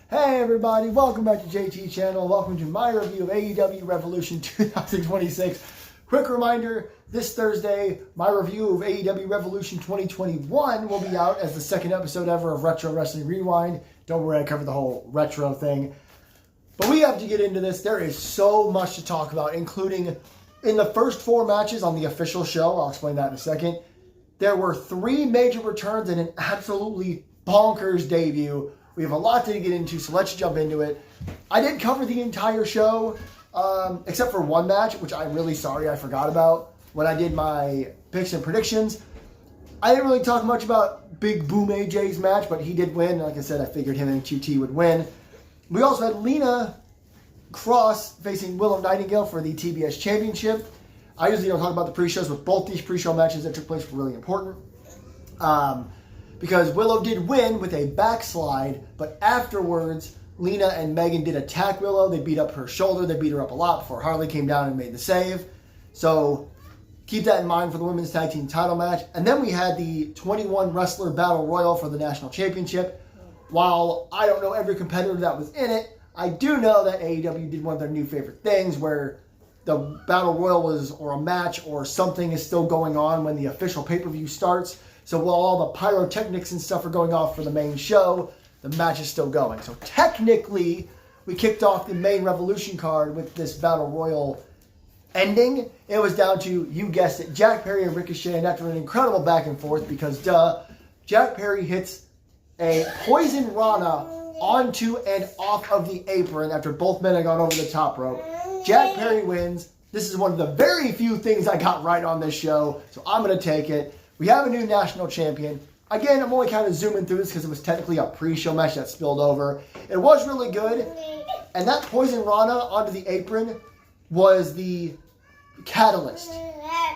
Hey everybody, welcome back to JT Channel. Welcome to my review of AEW Revolution 2026. Quick reminder, this Thursday, my review of AEW Revolution 2021 will be out as the second episode ever of Retro Wrestling Rewind. Don't worry, I covered the whole retro thing. But we have to get into this. There is so much to talk about, including in the first 4 matches on the official show. I'll explain that in a second. There were 3 major returns and an absolutely bonkers debut. We have a lot to get into, so let's jump into it. I did cover the entire show, except for one match, which I'm really sorry I forgot about when I did my picks and predictions. I didn't really talk much about Big Boom AJ's match, but he did win. Like I said, I figured him and QT would win. We also had Lena Cross facing Willow Nightingale for the TBS Championship. I usually don't talk about the pre-shows, but both these pre-show matches that took place were really important. Because Willow did win with a backslide, but afterwards, Lena and Megan did attack Willow. They beat up her shoulder. They beat her up a lot before Harley came down and made the save. So keep that in mind for the women's tag team title match. And then we had the 21 wrestler battle royal for the national championship. While I don't know every competitor that was in it, I do know that AEW did one of their new favorite things where the battle royal was, or a match or something is still going on when the official pay-per-view starts. So while all the pyrotechnics and stuff are going off for the main show, the match is still going. So technically, we kicked off the main Revolution card with this Battle Royal ending. It was down to, you guessed it, Jack Perry and Ricochet, and after an incredible back and forth, because Jack Perry hits a Poison Rana onto and off of the apron after both men had gone over the top rope. Jack Perry wins. This is one of the very few things I got right on this show, so I'm going to take it. We have a new national champion. Again, I'm only kind of zooming through this because it was technically a pre-show match that spilled over. It was really good. And that Poison Rana onto the apron was the catalyst.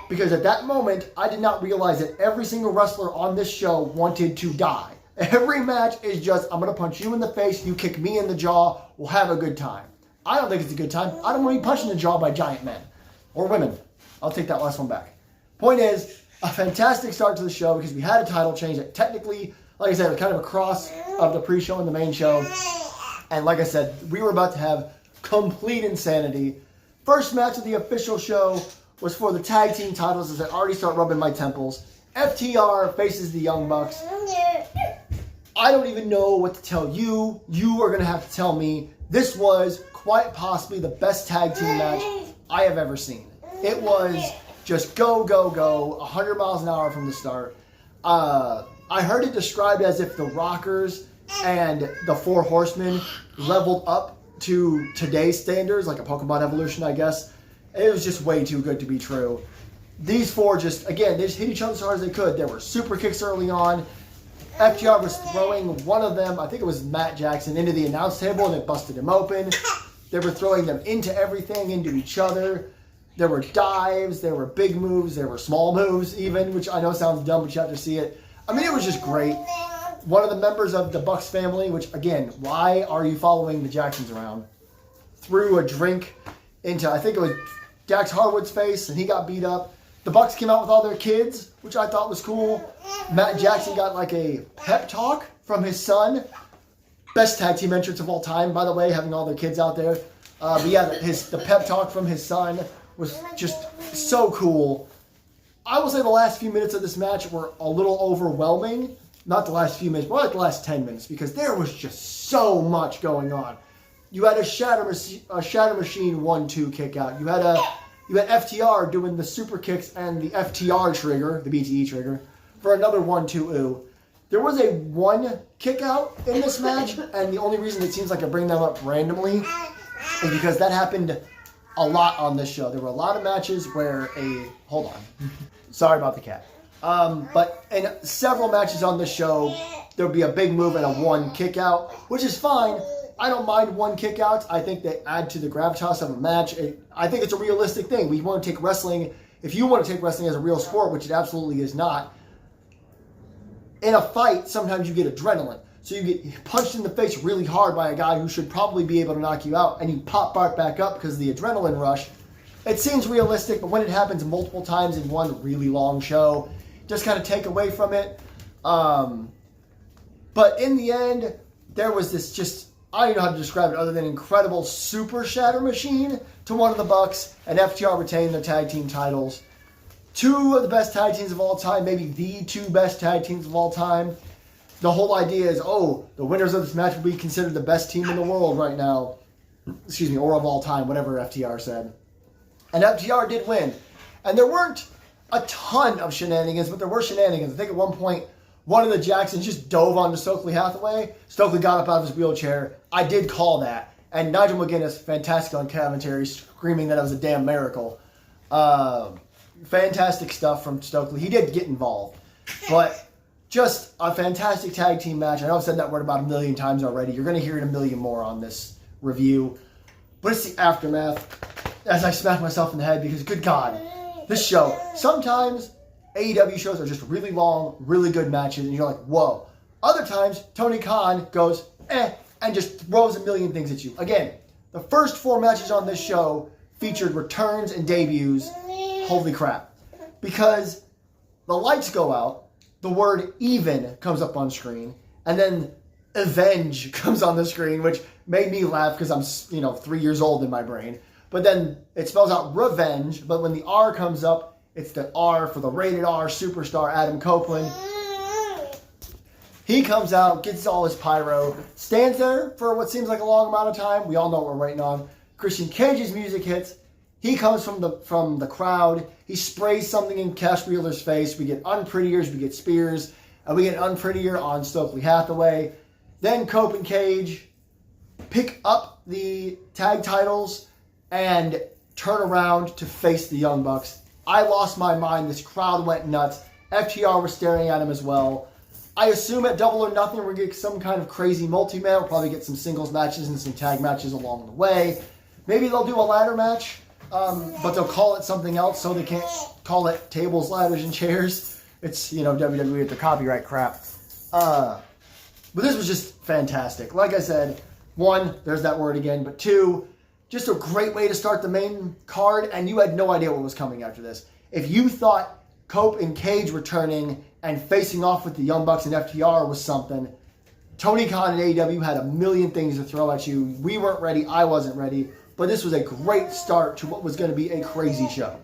Because at that moment, I did not realize that every single wrestler on this show wanted to die. Every match is just, I'm going to punch you in the face, you kick me in the jaw, we'll have a good time. I don't think it's a good time. I don't want to be punched in the jaw by giant men. Or women. I'll take that last one back. Point is, a fantastic start to the show because we had a title change that technically, like I said, was kind of a cross of the pre-show and the main show. And like I said, we were about to have complete insanity. First match of the official show was for the tag team titles, as I already start rubbing my temples. FTR faces the Young Bucks. I don't even know what to tell you. You are going to have to tell me. This was quite possibly the best tag team match I have ever seen. It was just go, go, go, 100 miles an hour from the start. I heard it described as if the Rockers and the Four Horsemen leveled up to today's standards, like a Pokemon evolution, I guess. It was just way too good to be true. These four just, again, they just hit each other as hard as they could. There were super kicks early on. FTR was throwing one of them, I think it was Matt Jackson, into the announce table and it busted him open. They were throwing them into everything, into each other. There were dives, there were big moves, there were small moves even, which I know sounds dumb, but you have to see it. I mean, it was just great. One of the members of the Bucks family, which again, why are you following the Jacksons around? Threw a drink into, I think it was Dax Harwood's face, and he got beat up. The Bucks came out with all their kids, which I thought was cool. Matt Jackson got like a pep talk from his son. Best tag team entrance of all time, by the way, having all their kids out there. But yeah, the pep talk from his son was just so cool. I will say the last few minutes of this match were a little overwhelming. Not the last few minutes, but like the last 10 minutes, because there was just so much going on. You had a Shatter Machine 1-2 kick out. You had FTR doing the super kicks and the FTR trigger, the BTE trigger, for another 1-2-oo. There was a 1 kick out in this match, and the only reason it seems like I bring them up randomly is because that happened a lot on this show. There were a lot of matches where hold on. Sorry about the cat. But in several matches on this show, there would be a big move and a 1 kick out, which is fine. I don't mind 1 kick outs. I think they add to the gravitas of a match. I think it's a realistic thing. We want to take wrestling, if you want to take wrestling as a real sport, which it absolutely is not, in a fight, sometimes you get adrenaline. So you get punched in the face really hard by a guy who should probably be able to knock you out, and you pop right back up because of the adrenaline rush. It seems realistic, but when it happens multiple times in one really long show, just kind of take away from it. But in the end, there was this just I don't know how to describe it other than incredible super shatter machine to one of the Bucks, and FTR retained their tag team titles. Two of the best tag teams of all time, maybe the two best tag teams of all time. The whole idea is, the winners of this match will be considered the best team in the world right now. Excuse me, or of all time, whatever FTR said. And FTR did win. And there weren't a ton of shenanigans, but there were shenanigans. I think at one point, one of the Jacksons just dove onto Stokely Hathaway. Stokely got up out of his wheelchair. I did call that. And Nigel McGuinness, fantastic on commentary, screaming that it was a damn miracle. Fantastic stuff from Stokely. He did get involved. But just a fantastic tag team match. I know I've said that word about 1,000,000 times already. You're going to hear it 1,000,000 more on this review. But it's the aftermath. As I smack myself in the head because, good God, this show. Sometimes AEW shows are just really long, really good matches, and you're like, whoa. Other times, Tony Khan goes, and just throws 1,000,000 things at you. Again, the first 4 matches on this show featured returns and debuts. Holy crap. Because the lights go out, the word even comes up on screen, and then avenge comes on the screen, which made me laugh because I'm 3 years old in my brain. But then it spells out revenge, but when the R comes up, it's the R for the rated R superstar Adam Copeland. He comes out, gets all his pyro, stands there for what seems like a long amount of time. We all know what we're waiting on. Christian Cage's music hits. He comes from the crowd. He sprays something in Cash Wheeler's face. We get unprettiers, we get spears, and we get unprettier on Stokely Hathaway. Then Cope and Cage pick up the tag titles and turn around to face the Young Bucks. I lost my mind. This crowd went nuts. FTR was staring at him as well. I assume at Double or Nothing we're going to get some kind of crazy multi-man. We'll probably get some singles matches and some tag matches along the way. Maybe they'll do a ladder match, but they'll call it something else so they can't call it tables, ladders, and chairs. It's, WWE with the copyright crap. But this was just fantastic. Like I said, 1, there's that word again, but 2, just a great way to start the main card, and you had no idea what was coming after this. If you thought Cope and Cage returning and facing off with the Young Bucks and FTR was something, Tony Khan and AEW had 1,000,000 things to throw at you. We weren't ready. I wasn't ready. But this was a great start to what was going to be a crazy show.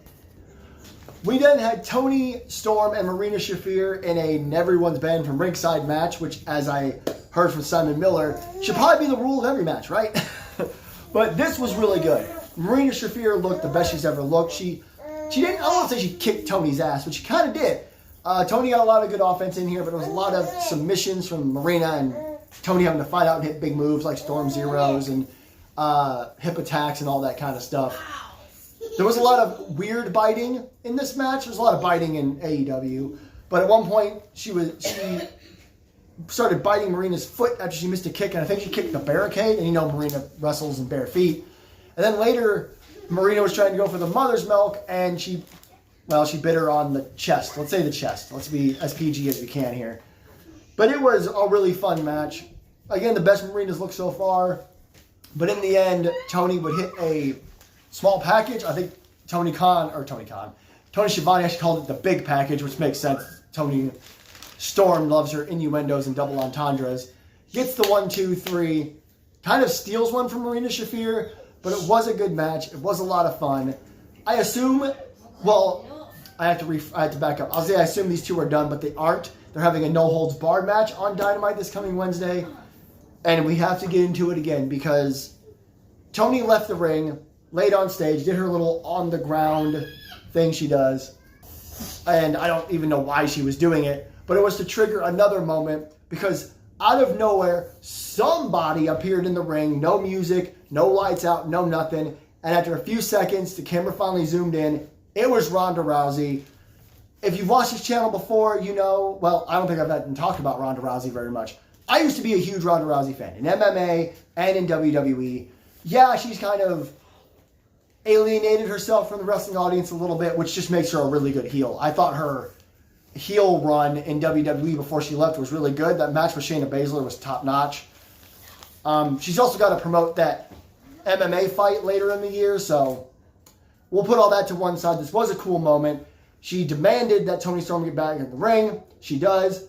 We then had Tony Storm and Marina Shafir in a everyone's banned from ringside match, which, as I heard from Simon Miller, should probably be the rule of every match, right? But this was really good. Marina Shafir looked the best she's ever looked. She didn't, I don't want to say she kicked Tony's ass, but she kind of did. Tony got a lot of good offense in here, but it was a lot of submissions from Marina and Tony having to fight out and hit big moves like Storm Zeros and hip attacks and all that kind of stuff. There was a lot of weird biting in this match. There was a lot of biting in AEW. But at one point, she started biting Marina's foot after she missed a kick, and I think she kicked the barricade. And Marina wrestles in bare feet. And then later, Marina was trying to go for the mother's milk, and she bit her on the chest. Let's say the chest. Let's be as PG as we can here. But it was a really fun match. Again, the best Marina's looked so far. But in the end, Tony would hit a small package. I think Tony Schiavone actually called it the big package, which makes sense. Tony Storm loves her innuendos and double entendres. Gets the 1, 2, 3. Kind of steals one from Marina Shafir, but it was a good match. It was a lot of fun. I assume, I have to back up. I assume these two are done, but they aren't. They're having a no-holds-barred match on Dynamite this coming Wednesday. And we have to get into it again because Tony left the ring, laid on stage, did her little on-the-ground thing she does. And I don't even know why she was doing it, but it was to trigger another moment because out of nowhere, somebody appeared in the ring. No music, no lights out, no nothing. And after a few seconds, the camera finally zoomed in. It was Ronda Rousey. If you've watched this channel before, I don't think I've had talked about Ronda Rousey very much. I used to be a huge Ronda Rousey fan in MMA and in WWE. Yeah, she's kind of alienated herself from the wrestling audience a little bit, which just makes her a really good heel. I thought her heel run in WWE before she left was really good. That match with Shayna Baszler was top-notch. She's also got to promote that MMA fight later in the year, so we'll put all that to one side. This was a cool moment. She demanded that Toni Storm get back in the ring. She does.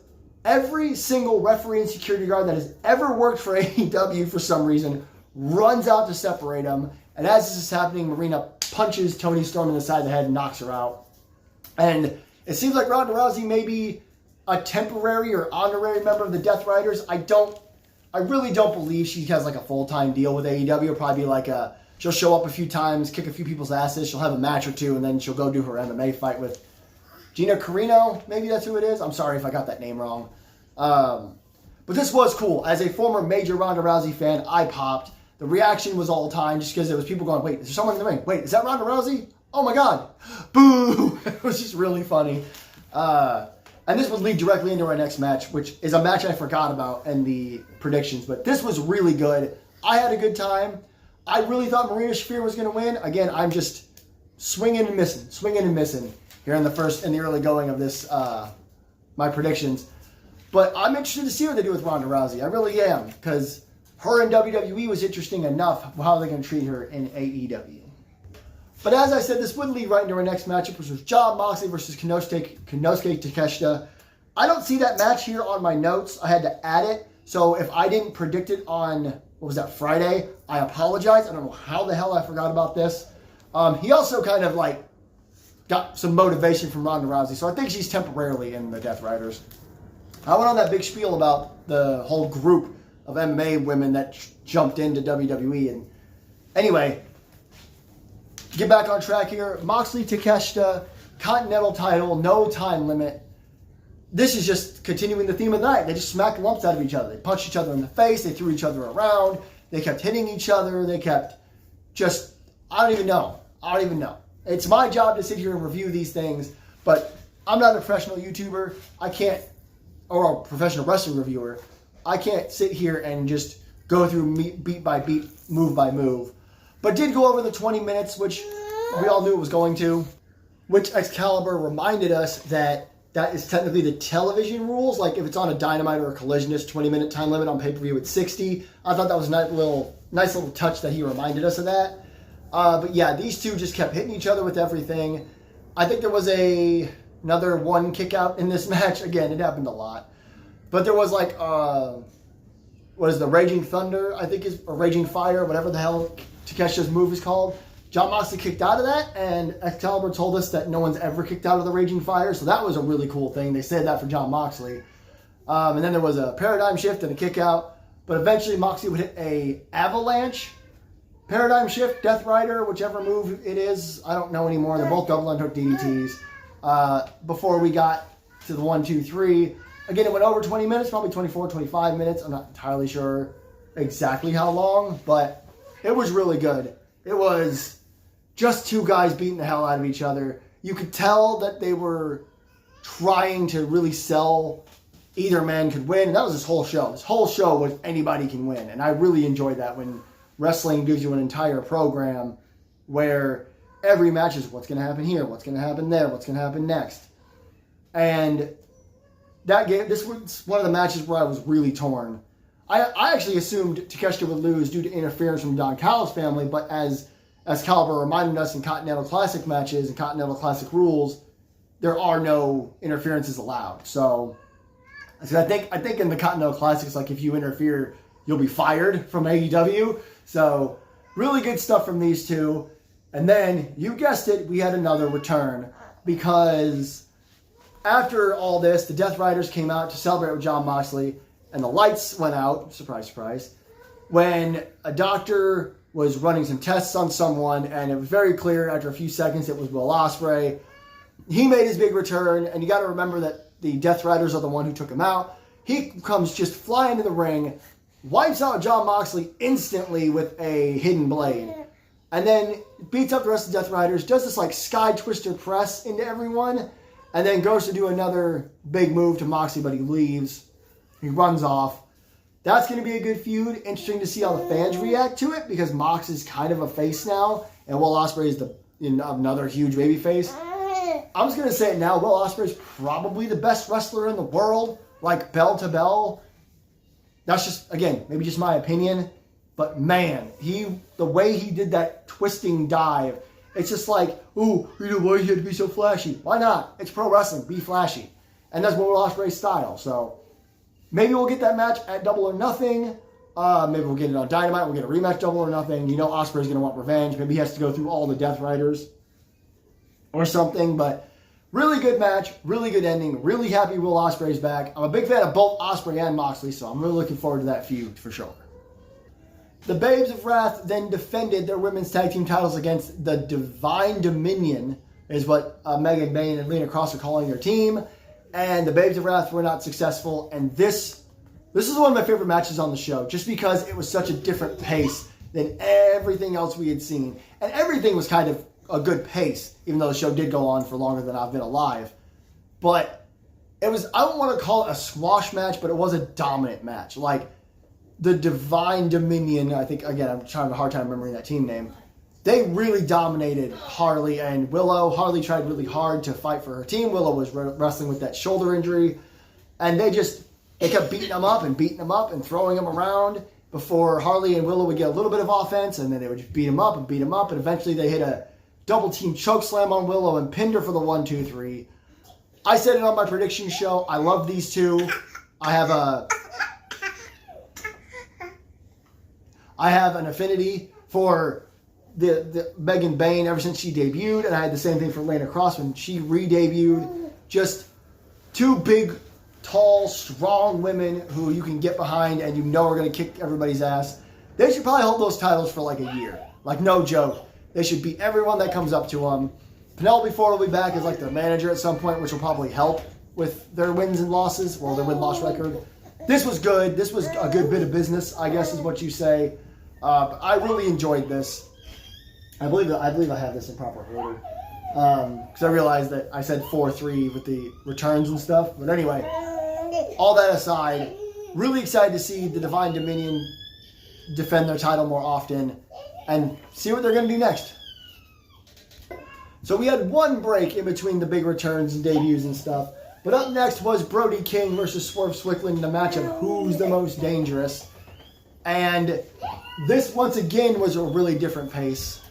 Every single referee and security guard that has ever worked for AEW for some reason runs out to separate them. And as this is happening, Marina punches Toni Storm in the side of the head and knocks her out. And it seems like Ronda Rousey may be a temporary or honorary member of the Death Riders. I really don't believe she has like a full-time deal with AEW. It'll probably be like she'll show up a few times, kick a few people's asses, she'll have a match or two, and then she'll go do her MMA fight with Gina Carino. Maybe that's who it is. I'm sorry if I got that name wrong. But this was cool. As a former major Ronda Rousey fan, I popped. The reaction was all time just because there was people going, wait, is there someone in the ring? Wait, is that Ronda Rousey? Oh my God. Boo! It was just really funny. And this would lead directly into our next match, which is a match I forgot about in the predictions. But this was really good. I had a good time. I really thought Marina Shafir was going to win. Again, I'm just swinging and missing here in the early going of this, my predictions. But I'm interested to see what they do with Ronda Rousey. I really am, because her in WWE was interesting enough. How are they going to treat her in AEW? But as I said, this would lead right into our next matchup, which was Jon Moxley versus Konosuke Takeshita. I don't see that match here on my notes. I had to add it. So if I didn't predict it on, what was that, Friday, I apologize. I don't know how the hell I forgot about this. He also kind of like got some motivation from Ronda Rousey. So I think she's temporarily in the Death Riders. I went on that big spiel about the whole group of MMA women that jumped into WWE. And anyway, to get back on track here, Moxley, Takeshita, Continental title, no time limit. This is just continuing the theme of the night. They just smacked lumps out of each other. They punched each other in the face. They threw each other around. They kept hitting each other. They kept just, I don't even know. It's my job to sit here and review these things, but I'm not a professional YouTuber. I can't, or a professional wrestling reviewer. I can't sit here and just go through beat by beat, move by move. But did go over the 20 minutes, which we all knew it was going to, which Excalibur reminded us that is technically the television rules. Like if it's on a Dynamite or a Collision, it's 20-minute time limit. On pay-per-view, it's 60. I thought that was a nice little touch that he reminded us of that. But yeah, these two just kept hitting each other with everything. I think there was another one kick out in this match. Again, it happened a lot. But there was like, what is the Raging Thunder, I think or Raging Fire, whatever the hell Takeshita's move is called. Jon Moxley kicked out of that, and Excalibur told us that no one's ever kicked out of the Raging Fire, so that was a really cool thing. They said that for Jon Moxley. And then there was a paradigm shift and a kick out, but eventually Moxley would hit a avalanche, paradigm shift, Death Rider, whichever move it is. I don't know anymore. They're both double unhook DDTs. Before we got to the 1, 2, 3. Again, it went over 20 minutes, probably 24, 25 minutes. I'm not entirely sure exactly how long, but it was really good. It was just two guys beating the hell out of each other. You could tell that they were trying to really sell either man could win. And that was this whole show. This whole show was anybody can win. And I really enjoyed that when wrestling gives you an entire program where every match is what's going to happen here, what's going to happen there, what's going to happen next. And that game, this was one of the matches where I was really torn. I actually assumed Takeshita would lose due to interference from Don Callis' family, but as Caliber reminded us in Continental Classic matches and Continental Classic rules, there are no interferences allowed. So I think in the Continental Classics, like if you interfere, you'll be fired from AEW. So really good stuff from these two. And then, you guessed it, we had another return because after all this, the Death Riders came out to celebrate with Jon Moxley, and the lights went out, surprise, surprise, when a doctor was running some tests on someone, and it was very clear after a few seconds it was Will Ospreay. He made his big return, and you got to remember that the Death Riders are the one who took him out. He comes just flying to the ring, wipes out Jon Moxley instantly with a hidden blade, and then beats up the rest of the Death Riders, does this like sky twister press into everyone, and then goes to do another big move to Moxley, but he leaves. He runs off. That's going to be a good feud. Interesting to see how the fans react to it, because Mox is kind of a face now, and Will Ospreay is another huge baby face. I'm just going to say it now. Will Ospreay is probably the best wrestler in the world, like bell to bell. That's just, again, maybe just my opinion, but man, the way he did that twisting dive, it's just like, ooh, why he had to be so flashy? Why not? It's pro wrestling. Be flashy. And that's Will Ospreay's style. So Maybe we'll get that match at Double or Nothing. Maybe we'll get it on Dynamite. We'll get a rematch Double or Nothing. You know Ospreay's going to want revenge. Maybe he has to go through all the Death Riders or something. But really good match. Really good ending. Really happy Will Ospreay's back. I'm a big fan of both Ospreay and Moxley, so I'm really looking forward to that feud for sure. The Babes of Wrath then defended their women's tag team titles against the Divine Dominion, is what Megan Bayne and Lena Cross are calling their team. And the Babes of Wrath were not successful. And this is one of my favorite matches on the show, just because it was such a different pace than everything else we had seen. And everything was kind of a good pace, even though the show did go on for longer than I've been alive. But it was, I don't want to call it a squash match, but it was a dominant match. Like, the Divine Dominion, I think, again, I'm trying to have a hard time remembering that team name. They really dominated Harley and Willow. Harley tried really hard to fight for her team. Willow was wrestling with that shoulder injury. And they kept beating them up and throwing them around before Harley and Willow would get a little bit of offense. And then they would just beat them up. And eventually they hit a double team choke slam on Willow and pinned her for the 1-2-3. I said it on my prediction show. I love these two. I have an affinity for the Megan Bayne ever since she debuted, and I had the same thing for Lena Cross when she re-debuted. Just two big, tall, strong women who you can get behind and you know are going to kick everybody's ass. They should probably hold those titles for like a year. Like, no joke. They should beat everyone that comes up to them. Penelope Ford will be back as like their manager at some point, which will probably help with their wins and losses, or their win-loss record. This was good. This was a good bit of business, I guess is what you say. But I really enjoyed this. I believe I have this in proper order. Because I realized that I said 4-3 with the returns and stuff. But anyway, all that aside, really excited to see the Divine Dominion defend their title more often and see what they're going to do next. So we had one break in between the big returns and debuts and stuff. But up next was Brody King versus Swerve Strickland in a match of who's the most dangerous. And this, once again, was a really different pace.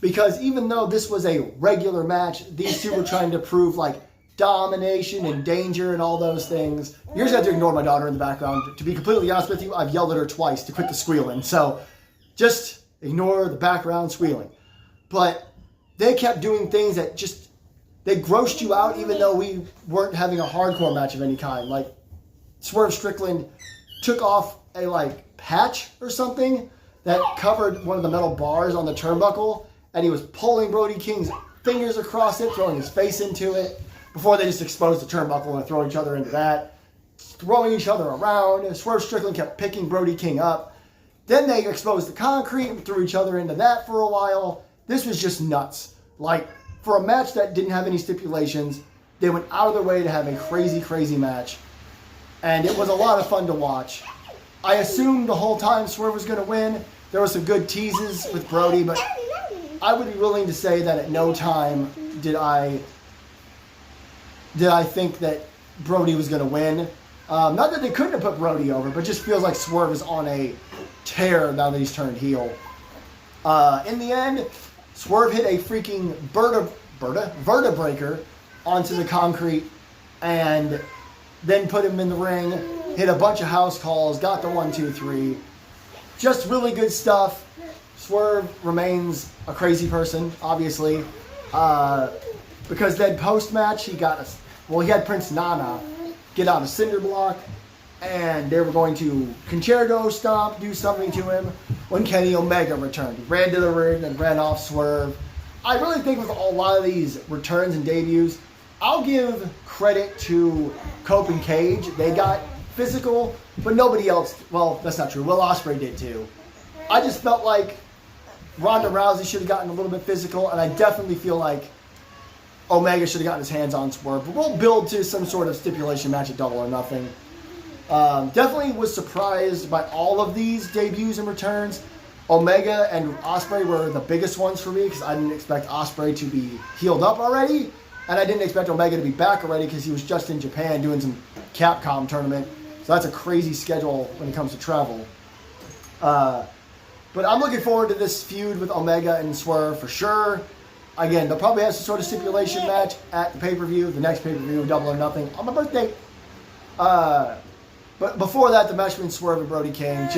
Because even though this was a regular match, these two were trying to prove, like, domination and danger and all those things. You just have to ignore my daughter in the background. To be completely honest with you, I've yelled at her twice to quit the squealing. So just ignore the background squealing. But they kept doing things that just, they grossed you out even though we weren't having a hardcore match of any kind. Like, Swerve Strickland took off a, like, patch or something that covered one of the metal bars on the turnbuckle, and he was pulling Brody King's fingers across it, throwing his face into it, before they just exposed the turnbuckle and throwing each other into that, throwing each other around. And Swerve Strickland kept picking Brody King up. Then they exposed the concrete and threw each other into that for a while. This was just nuts. Like, for a match that didn't have any stipulations, they went out of their way to have a crazy, crazy match. And it was a lot of fun to watch. I assumed the whole time Swerve was going to win. There were some good teases with Brody, but I would be willing to say that at no time did I think that Brody was going to win. Not that they couldn't have put Brody over, but just feels like Swerve is on a tear now that he's turned heel. In the end, Swerve hit a freaking vertebreaker onto the concrete and then put him in the ring, hit a bunch of house calls, got the 1-2-3. Just really good stuff. Swerve remains a crazy person, obviously. Because then post-match, he had Prince Nana get out a cinder block, and they were going to concerto stomp, do something to him, when Kenny Omega returned. He ran to the ring and ran off Swerve. I really think with a lot of these returns and debuts, I'll give credit to Cope and Cage. They got physical, but nobody else, well, that's not true. Will Ospreay did too. I just felt like Ronda Rousey should have gotten a little bit physical, and I definitely feel like Omega should have gotten his hands on Swerve. But we'll build to some sort of stipulation match at Double or Nothing. Definitely was surprised by all of these debuts and returns. Omega and Ospreay were the biggest ones for me because I didn't expect Ospreay to be healed up already. And I didn't expect Omega to be back already because he was just in Japan doing some Capcom tournament. So that's a crazy schedule when it comes to travel. But I'm looking forward to this feud with Omega and Swerve for sure. Again, they'll probably have some sort of stipulation match at the pay-per-view, the next pay-per-view, Double or Nothing, on my birthday. But before that, the match between Swerve and Brody King,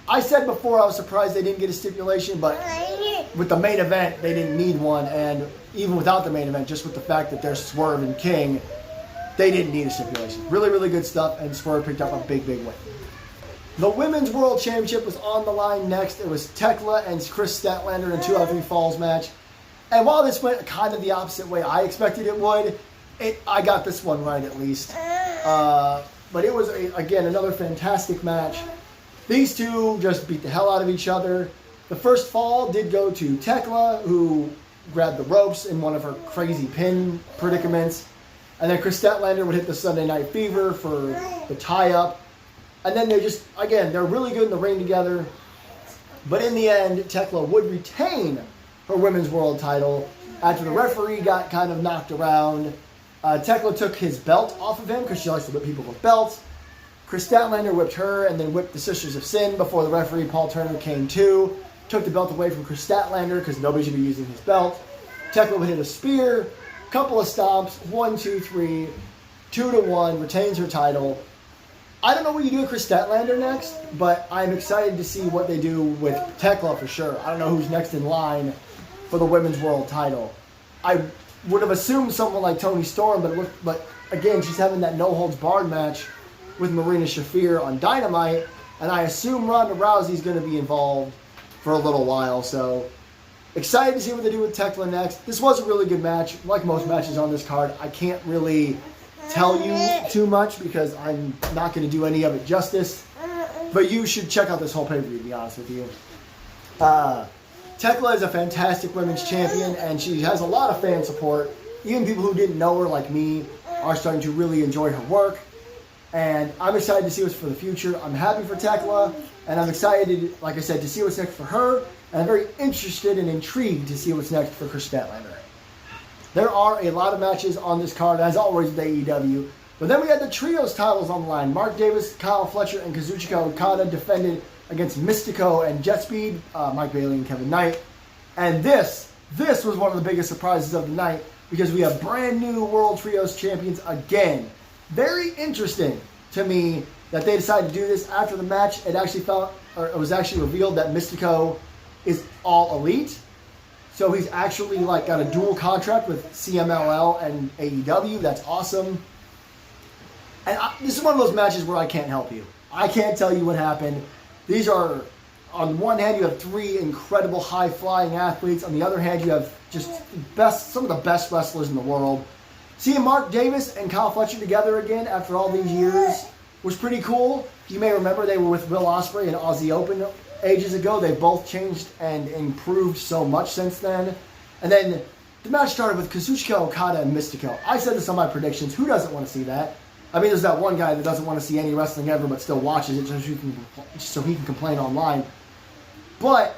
I said before I was surprised they didn't get a stipulation, but with the main event, they didn't need one. And even without the main event, just with the fact that there's Swerve and King, they didn't need a stipulation. Really, really good stuff, and Swerve picked up a big, big win. The Women's World Championship was on the line next. It was Tekla and Chris Statlander in a 2 out of 3 falls match. And while this went kind of the opposite way I expected it would, I got this one right at least. But it was, again, another fantastic match. These two just beat the hell out of each other. The first fall did go to Tekla, who grabbed the ropes in one of her crazy pin predicaments. And then Chris Statlander would hit the Sunday Night Fever for the tie-up. And then they're really good in the ring together. But in the end, Tekla would retain her Women's World title after the referee got kind of knocked around. Tekla took his belt off of him because she likes to whip people with belts. Chris Statlander whipped her and then whipped the Sisters of Sin before the referee, Paul Turner, came to. Took the belt away from Chris Statlander because nobody should be using his belt. Tekla would hit a spear, couple of stomps, 1, 2, 3, 2-1, retains her title. I don't know what you do with Chris Statlander next, but I'm excited to see what they do with Tekla for sure. I don't know who's next in line for the Women's World title. I would have assumed someone like Toni Storm, but again, she's having that no-holds-barred match with Marina Shafir on Dynamite, and I assume Ronda Rousey's going to be involved for a little while, so excited to see what they do with Tekla next. This was a really good match. Like most matches on this card, I can't really tell you too much because I'm not going to do any of it justice, but you should check out this whole pay-per-view, to be honest with you. Tekla is a fantastic women's champion, and she has a lot of fan support. Even people who didn't know her, like me, are starting to really enjoy her work. And I'm excited to see what's for the future. I'm happy for Tekla, and I'm excited, like I said, to see what's next for her. And I'm very interested and intrigued to see what's next for Chris Statlander. There are a lot of matches on this card, as always with AEW. But then we had the trios titles on the line. Mark Davis, Kyle Fletcher, and Kazuchika Okada defended against Mystico and Jet Speed, Mike Bailey and Kevin Knight. And this was one of the biggest surprises of the night because we have brand new World Trios champions again. Very interesting to me that they decided to do this after the match. It was actually revealed that Mystico is all elite. So he's actually got a dual contract with CMLL and AEW. That's awesome. And this is one of those matches where I can't help you. I can't tell you what happened. These are, on one hand, you have 3 incredible high-flying athletes. On the other hand, you have just some of the best wrestlers in the world. Seeing Mark Davis and Kyle Fletcher together again after all these years was pretty cool. You may remember they were with Will Ospreay and Aussie Open ages ago. They've both changed and improved so much since then. And then the match started with Kazuchika Okada and Mystico. I said this on my predictions. Who doesn't want to see that? I mean, there's that one guy that doesn't want to see any wrestling ever but still watches it so he can complain online. But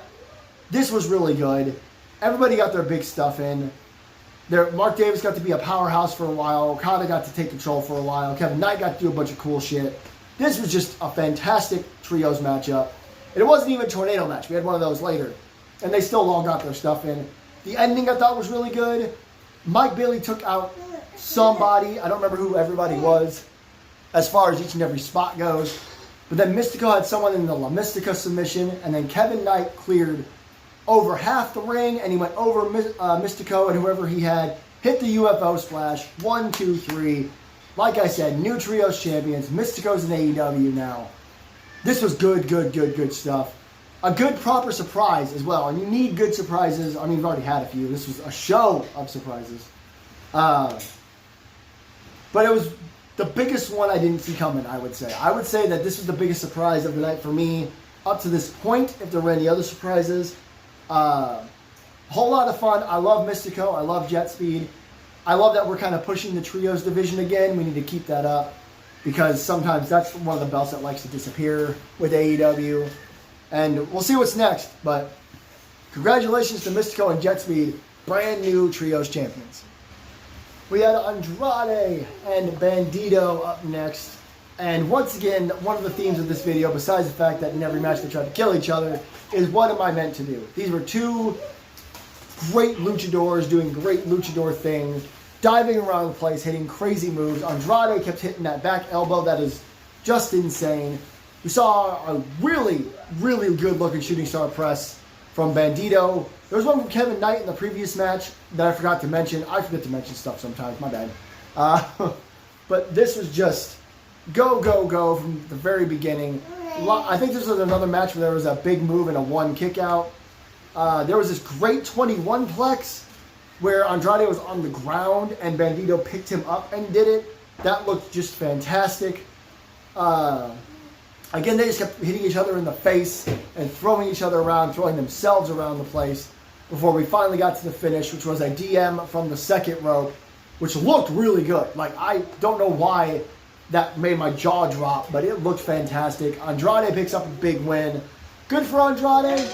this was really good. Everybody got their big stuff in. Mark Davis got to be a powerhouse for a while. Okada got to take control for a while. Kevin Knight got to do a bunch of cool shit. This was just a fantastic trios matchup. And it wasn't even a tornado match. We had one of those later. And they still all got their stuff in. The ending I thought was really good. Mike Bailey took out somebody. I don't remember who everybody was as far as each and every spot goes. But then Mystico had someone in the La Mystica submission. And then Kevin Knight cleared over half the ring, and he went over Mystico and whoever he had, hit the UFO splash, 1, 2, 3. Like I said, new trios champions. Mystico's in AEW now. This was good stuff. A good proper surprise as well, and you need good surprises. I mean, you've already had a few. This was a show of surprises. But it was the biggest one I didn't see coming, I would say. I would say that this was the biggest surprise of the night for me up to this point, if there were any other surprises. Whole lot of fun. I love Mystico. I love Jet Speed. I love that we're kind of pushing the trios division again. We need to keep that up because sometimes that's one of the belts that likes to disappear with AEW. And we'll see what's next. But congratulations to Mystico and Jet Speed, brand new trios champions. We had Andrade and Bandito up next. And once again, one of the themes of this video, besides the fact that in every match they tried to kill each other, is what am I meant to do? These were 2 great luchadors doing great luchador things, diving around the place, hitting crazy moves. Andrade kept hitting that back elbow that is just insane. We saw a really, really good-looking shooting star press from Bandito. There was one from Kevin Knight in the previous match that I forgot to mention. I forget to mention stuff sometimes, my bad. But this was just go, go, go from the very beginning. I think this was another match where there was a big move and a one kick out. There was this great 21 plex where Andrade was on the ground and Bandito picked him up and did it. That looked just fantastic. Again, they just kept hitting each other in the face and throwing each other around, throwing themselves around the place before we finally got to the finish, which was a DM from the second rope, which looked really good. Like, I don't know why that made my jaw drop, but it looked fantastic. Andrade picks up a big win. Good for Andrade.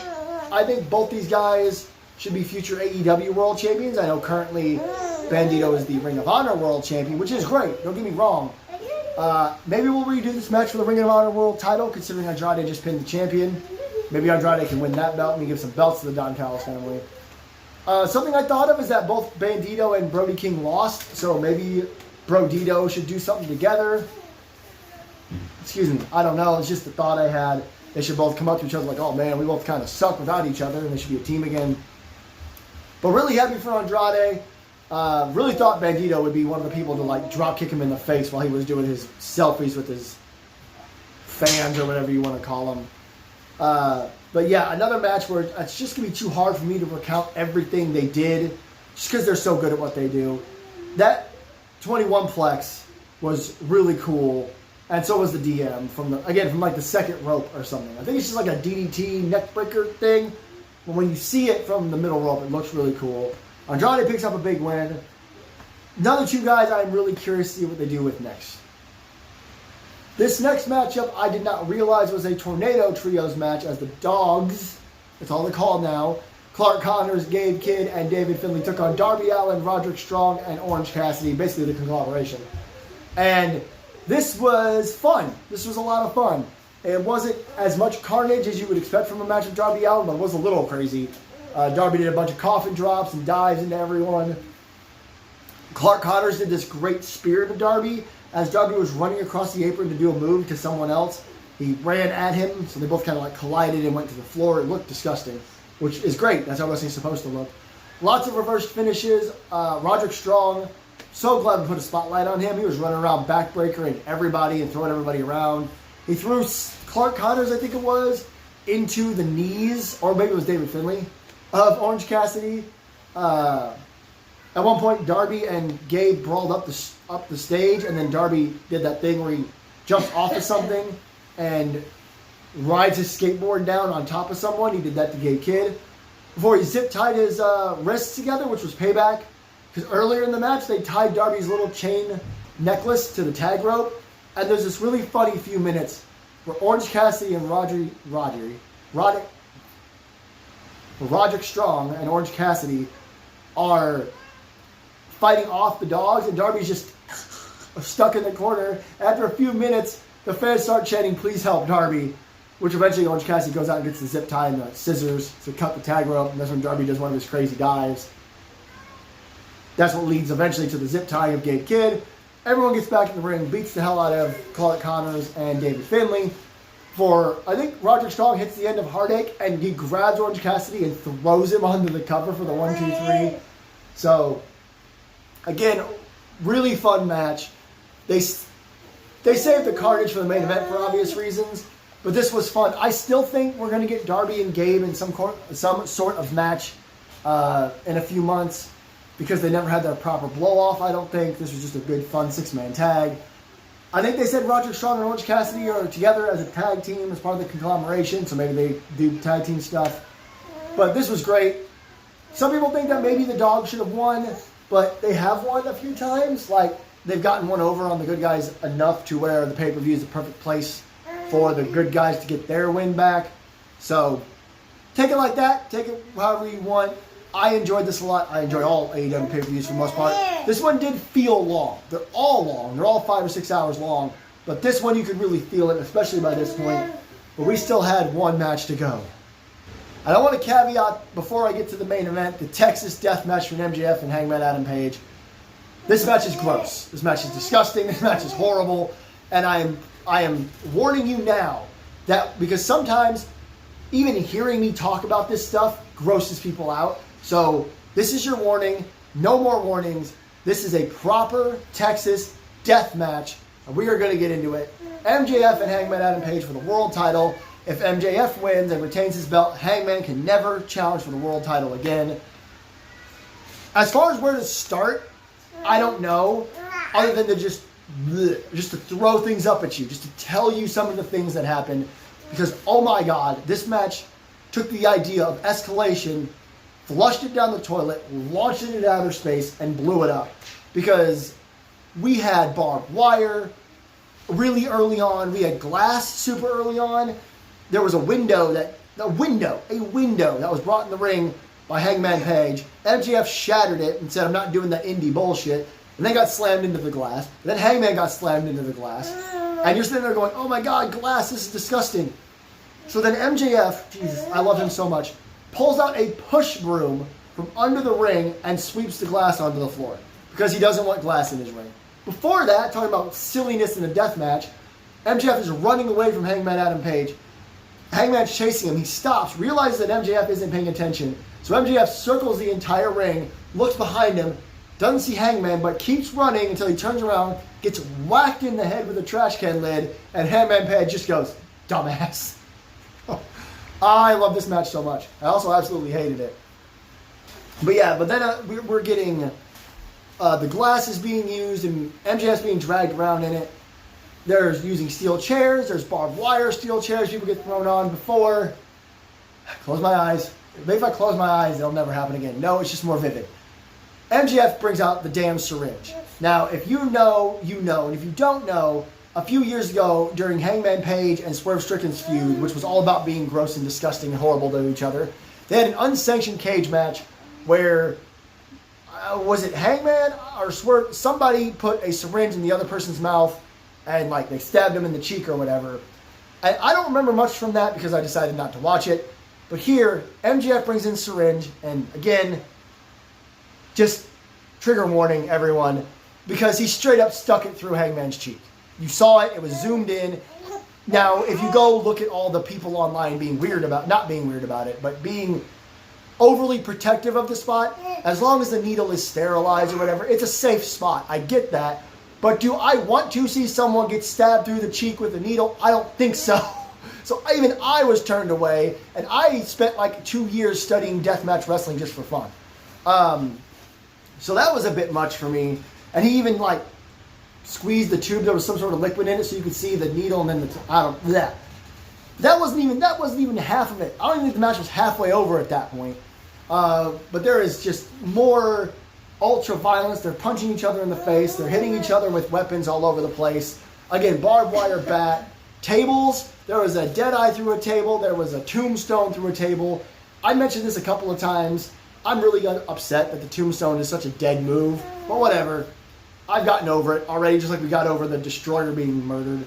I think both these guys should be future AEW World Champions. I know currently Bandito is the Ring of Honor World Champion, which is great. Don't get me wrong. Maybe we'll redo this match for the Ring of Honor World title, considering Andrade just pinned the champion. Maybe Andrade can win that belt and we give some belts to the Don Callis family. Something I thought of is that both Bandito and Brody King lost, so maybe Brodito should do something together. Excuse me, I don't know. It's just a thought I had. They should both come up to each other like, oh man, we both kind of suck without each other, and they should be a team again. But really happy for Andrade. Really thought Bandito would be one of the people to like drop kick him in the face while he was doing his selfies with his fans or whatever you want to call them. But yeah, another match where it's just going to be too hard for me to recount everything they did just because they're so good at what they do. That 21 plex was really cool, and so was the DM from like the second rope or something. I think it's just like a DDT neck breaker thing, but when you see it from the middle rope, it looks really cool. Andrade picks up a big win. Another two guys I'm really curious to see what they do with next. This next matchup I did not realize was a Tornado Trios match, as the Dogs, that's all they're called now, Clark Connors, Gabe Kidd, and David Finlay took on Darby Allin, Roderick Strong, and Orange Cassidy, basically the conglomeration. And this was fun. This was a lot of fun. It wasn't as much carnage as you would expect from a match with Darby Allin, but it was a little crazy. Darby did a bunch of coffin drops and dives into everyone. Clark Connors did this great spear to Darby. As Darby was running across the apron to do a move to someone else, he ran at him, so they both kind of like collided and went to the floor. It looked disgusting, which is great. That's how wrestling's supposed to look. Lots of reversed finishes. Roderick Strong, so glad we put a spotlight on him. He was running around backbreakering everybody and throwing everybody around. He threw Clark Connors, I think it was, into the knees, or maybe it was David Finlay, of Orange Cassidy. At one point, Darby and Gabe brawled up the stage, and then Darby did that thing where he jumps off of something and rides his skateboard down on top of someone. He did that to Gabe Kidd before he zip-tied his wrists together, which was payback. Because earlier in the match, they tied Darby's little chain necklace to the tag rope, and there's this really funny few minutes where Orange Cassidy and Roderick Strong and Orange Cassidy are fighting off the Dogs, and Darby's just stuck in the corner. After a few minutes, the fans start chanting, "Please help Darby," which eventually Orange Cassidy goes out and gets the zip tie and the scissors to cut the tag rope, and that's when Darby does one of his crazy dives. That's what leads eventually to the zip tie of Gabe Kidd. Everyone gets back in the ring, beats the hell out of Clark Connors and David Finlay. I think Roderick Strong hits the end of Heartache, and he grabs Orange Cassidy and throws him onto the cover for the 1-2-3. So, again, really fun match. They saved the carnage for the main event for obvious reasons, but this was fun. I still think we're going to get Darby and Gabe in some sort of match in a few months, because they never had their proper blow-off, I don't think. This was just a good, fun six-man tag. I think they said Roderick Strong and Orange Cassidy are together as a tag team as part of the conglomeration, so maybe they do tag team stuff. But this was great. Some people think that maybe the Dogs should have won, but they have won a few times. Like, they've gotten one over on the good guys enough to where the pay-per-view is the perfect place for the good guys to get their win back. So, take it like that. Take it however you want. I enjoyed this a lot. I enjoy all AEW pay-per-views for the most part. This one did feel long. They're all long. They're all 5 or 6 hours long. But this one, you could really feel it, especially by this point. But we still had one match to go. And I want to caveat, before I get to the main event, the Texas Death Match from MJF and Hangman Adam Page. This match is gross. This match is disgusting. This match is horrible. And I am I am warning you now that because sometimes even hearing me talk about this stuff grosses people out. So this is your warning. No more warnings. This is a proper Texas death match. And we are going to get into it. MJF and Hangman Adam Page for the world title. If MJF wins and retains his belt, Hangman can never challenge for the world title again. As far as where to start, I don't know. Other than to just to throw things up at you. Just to tell you some of the things that happened. Because, oh my God, this match took the idea of escalation, flushed it down the toilet, launched it into outer space, and blew it up. Because we had barbed wire really early on. We had glass super early on. There was a window that was brought in the ring by Hangman Page. MJF shattered it and said, I'm not doing that indie bullshit. And then got slammed into the glass. And then Hangman got slammed into the glass. And you're sitting there going, oh my God, glass, this is disgusting. So then MJF, Jesus, I love him so much, pulls out a push broom from under the ring and sweeps the glass onto the floor. Because he doesn't want glass in his ring. Before that, talking about silliness in a death match, MJF is running away from Hangman Adam Page. Hangman's chasing him. He stops, realizes that MJF isn't paying attention. So MJF circles the entire ring, looks behind him, doesn't see Hangman, but keeps running until he turns around, gets whacked in the head with a trash can lid, and Hangman Page just goes, dumbass. I love this match so much. I also absolutely hated it. But then we're getting the glass is being used, and MJF's being dragged around in it. There's using steel chairs. There's barbed wire steel chairs people get thrown on before. Close my eyes. Maybe if I close my eyes, it'll never happen again. No, it's just more vivid. MJF brings out the damn syringe. Now, if you know, you know. And if you don't know, a few years ago, during Hangman Page and Swerve Strickland's feud, which was all about being gross and disgusting and horrible to each other, they had an unsanctioned cage match where, was it Hangman or Swerve? Somebody put a syringe in the other person's mouth and like they stabbed him in the cheek or whatever. And I don't remember much from that because I decided not to watch it. But here, MJF brings in syringe, and again, just trigger warning, everyone, because he straight up stuck it through Hangman's cheek. You saw it, it was zoomed in. Now, if you go look at all the people online being weird about, not being weird about it, but being overly protective of the spot, as long as the needle is sterilized or whatever, it's a safe spot. I get that. But do I want to see someone get stabbed through the cheek with a needle? I don't think so. So even I was turned away, and I spent like 2 years studying deathmatch wrestling just for fun. So that was a bit much for me. And he even like squeezed the tube. There was some sort of liquid in it, so you could see the needle, and then that wasn't even half of it. I don't even think the match was halfway over at that point. But there is just more ultra violence. They're punching each other in the face. They're hitting each other with weapons all over the place. Again, barbed wire bat. Tables. There was a deadeye through a table. There was a tombstone through a table. I mentioned this a couple of times. I'm really upset that the tombstone is such a dead move. But whatever. I've gotten over it already, just like we got over the Destroyer being murdered.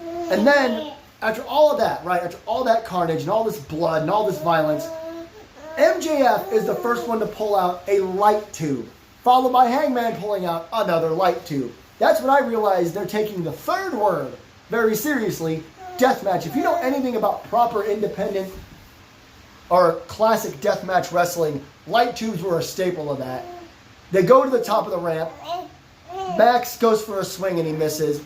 And then, after all of that, right, after all that carnage and all this blood and all this violence, MJF is the first one to pull out a light tube, followed by Hangman pulling out another light tube. That's when I realized they're taking the third word very seriously, deathmatch. If you know anything about proper independent or classic deathmatch wrestling, light tubes were a staple of that. They go to the top of the ramp. Max goes for a swing and he misses.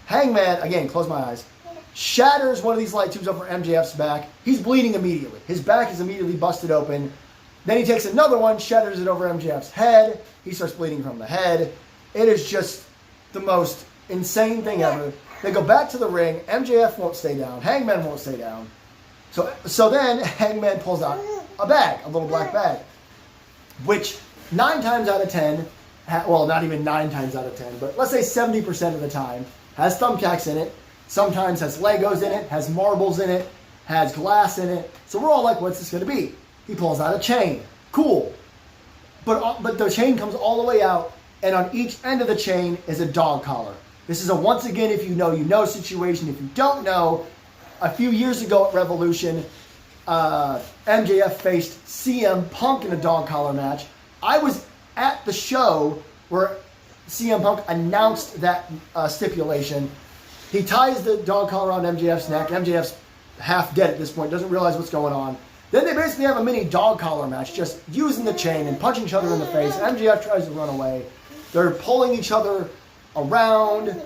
Hangman, again, close my eyes, shatters one of these light tubes over MJF's back. He's bleeding immediately. His back is immediately busted open. Then he takes another one, shatters it over MJF's head. He starts bleeding from the head. It is just the most insane thing ever. They go back to the ring. MJF won't stay down. Hangman won't stay down. So then Hangman pulls out a bag, a little black bag, which 9 times out of 10, well, not even 9 times out of 10, but let's say 70% of the time, has thumbtacks in it. Sometimes has Legos in it, has marbles in it, has glass in it. So we're all like, what's this going to be? He pulls out a chain. Cool. But the chain comes all the way out, and on each end of the chain is a dog collar. This is a once again, if you know, you know situation. If you don't know, a few years ago at Revolution, MJF faced CM Punk in a dog collar match. I was at the show where CM Punk announced that stipulation. He ties the dog collar around MJF's neck. MJF's half dead at this point, doesn't realize what's going on. Then they basically have a mini dog collar match, just using the chain and punching each other in the face. MJF tries to run away. They're pulling each other around.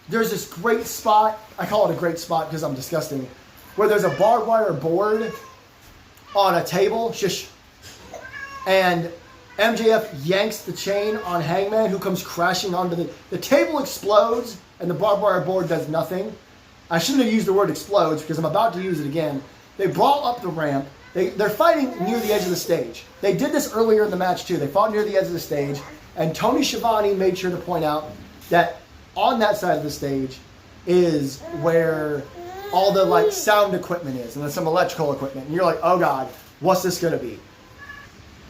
There's this great spot. I call it a great spot because I'm disgusting. Where there's a barbed wire board on a table. Shush. And MJF yanks the chain on Hangman, who comes crashing onto the table explodes, and the barbed wire board does nothing. I shouldn't have used the word explodes because I'm about to use it again. They brawl up the ramp. They're fighting near the edge of the stage. They did this earlier in the match too. They fought near the edge of the stage, and Tony Schiavone made sure to point out that on that side of the stage is where all the like sound equipment is, and then some electrical equipment. And you're like, oh God, what's this gonna be?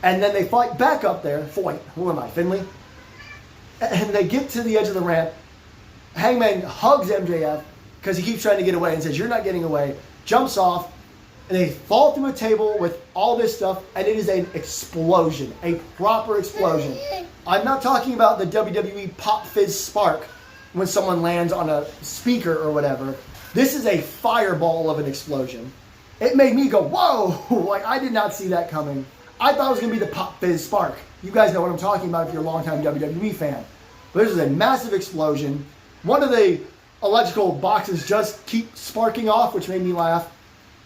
And then they fight back up there. Who am I, Finley? And they get to the edge of the ramp. Hangman hugs MJF because he keeps trying to get away and says, you're not getting away. Jumps off, and they fall through a table with all this stuff, and it is an explosion, a proper explosion. I'm not talking about the WWE pop fizz spark when someone lands on a speaker or whatever. This is a fireball of an explosion. It made me go, whoa, like I did not see that coming. I thought it was going to be the pop fizz spark. You guys know what I'm talking about if you're a longtime WWE fan. But this is a massive explosion. One of the electrical boxes just keep sparking off, which made me laugh.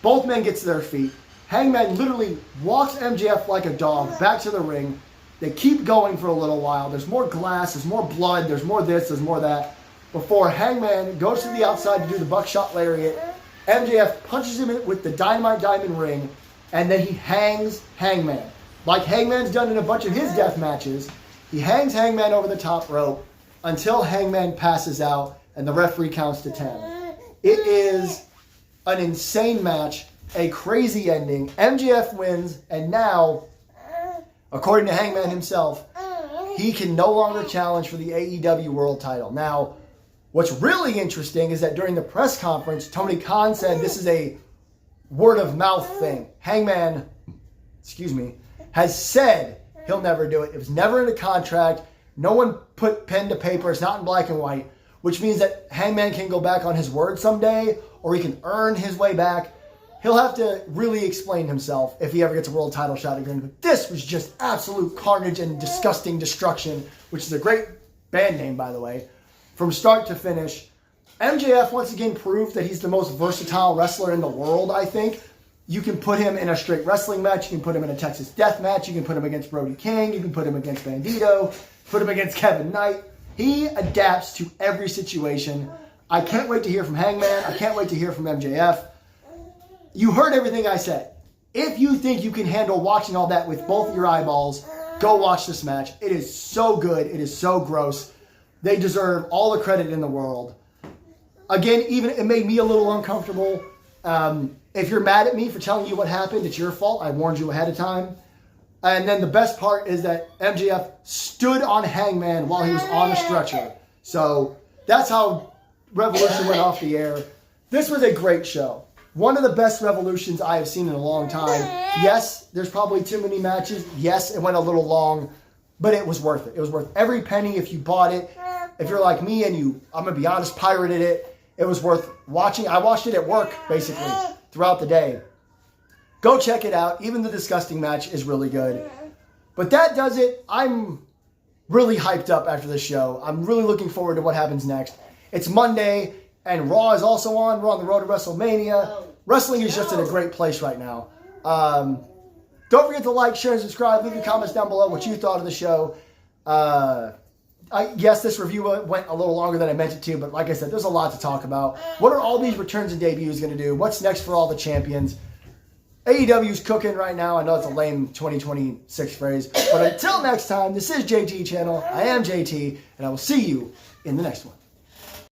Both men get to their feet. Hangman literally walks MJF like a dog back to the ring. They keep going for a little while. There's more glass, there's more blood, there's more this, there's more that. Before Hangman goes to the outside to do the buckshot lariat, MJF punches him with the Dynamite Diamond ring, and then he hangs Hangman. Like Hangman's done in a bunch of his death matches, he hangs Hangman over the top rope until Hangman passes out and the referee counts to 10. It is an insane match, a crazy ending. MJF wins, and now, according to Hangman himself, he can no longer challenge for the AEW World title. Now, what's really interesting is that during the press conference, Tony Khan said this is a word of mouth thing. Hangman, has said he'll never do it. It was never in a contract. No one put pen to paper. It's not in black and white, which means that Hangman can go back on his word someday, or he can earn his way back. He'll have to really explain himself if he ever gets a world title shot again. But this was just absolute carnage and disgusting destruction, which is a great band name, by the way, from start to finish. MJF once again proved that he's the most versatile wrestler in the world, I think. You can put him in a straight wrestling match. You can put him in a Texas death match. You can put him against Brody King. You can put him against Bandito. Put him against Kevin Knight. He adapts to every situation. I can't wait to hear from Hangman. I can't wait to hear from MJF. You heard everything I said. If you think you can handle watching all that with both your eyeballs, go watch this match. It is so good. It is so gross. They deserve all the credit in the world. Again, even it made me a little uncomfortable. If you're mad at me for telling you what happened, it's your fault. I warned you ahead of time. And then the best part is that MJF stood on Hangman while he was on a stretcher. So that's how Revolution went off the air. This was a great show. One of the best Revolutions I have seen in a long time. Yes, there's probably too many matches. Yes, it went a little long, but it was worth it. It was worth every penny if you bought it. If you're like me and you, I'm going to be honest, pirated it, it was worth watching. I watched it at work, basically, throughout the day. Go check it out. Even the disgusting match is really good. But that does it. I'm really hyped up after this show. I'm really looking forward to what happens next. It's Monday, and Raw is also on. We're on the road to WrestleMania. Wrestling is just in a great place right now. Don't forget to like, share, and subscribe. Leave your comments down below what you thought of the show. Yes, this review went a little longer than I meant it to, but like I said, there's a lot to talk about. What are all these returns and debuts going to do? What's next for all the champions? AEW's cooking right now. I know it's a lame 2026 phrase, but until next time, this is JT Channel. I am JT, and I will see you in the next one.